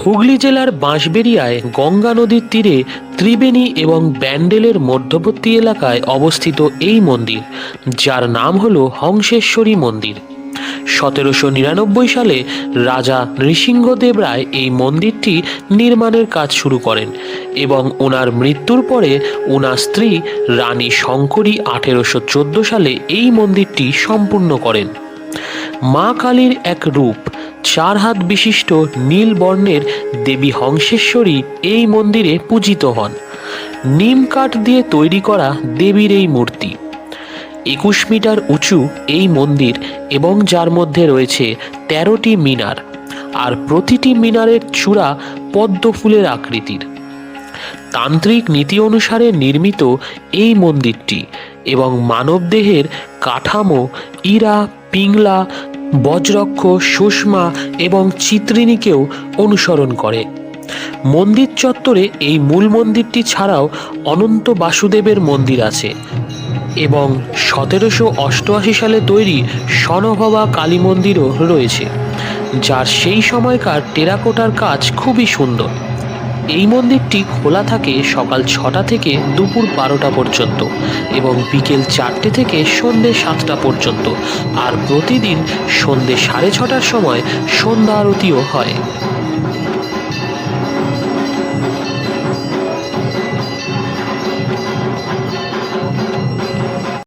হুগলি জেলার বাঁশবেড়িয়ায় গঙ্গা নদীর তীরে ত্রিবেণী এবং ব্যান্ডেলের মধ্যবর্তী এলাকায় অবস্থিত এই মন্দির, যার নাম হল হংসেশ্বরী মন্দির। 1799 সালে রাজা নৃসিংহদেব রায় এই মন্দিরটি নির্মাণের কাজ শুরু করেন এবং ওনার মৃত্যুর পরে ওনার স্ত্রী রানী শঙ্করী 1814 সালে এই মন্দিরটি সম্পূর্ণ করেন। মা কালীর এক রূপ, 4 হাত বিশিষ্ট নীল বর্ণের দেবী হংসেশ্বরী এই মন্দিরে পূজিত হন। নিম কাঠ দিয়ে তৈরি করা দেবীর এই মূর্তি 21 মিটার উঁচু এই মন্দির, এবং যার মধ্যে রয়েছে 13টি মিনার, আর প্রতিটি মিনারের চূড়া পদ্ম ফুলের আকৃতির। তান্ত্রিক নীতি অনুসারে নির্মিত এই মন্দিরটি এবং মানবদেহের কাঠামো ইরা, পিংলা, বজ্রক্ষ, সুষমা এবং চিত্রিণীকেও অনুসরণ করে। মন্দির চত্বরে এই মূল মন্দিরটি ছাড়াও অনন্ত বাসুদেবের মন্দির আছে এবং 1788 সালে তৈরি সনভবা কালী মন্দিরও রয়েছে, যার সেই সময়কার টেরাকোটার কাজ খুবই সুন্দর। এই মন্দিরটি খোলা থাকে সকাল 6টা থেকে দুপুর 12টা পর্যন্ত এবং বিকেল 4টে থেকে সন্ধ্যে 7টা পর্যন্ত, আর প্রতিদিন সন্ধ্যে 6:30টার সময় সন্ধ্যা আরতিও হয়।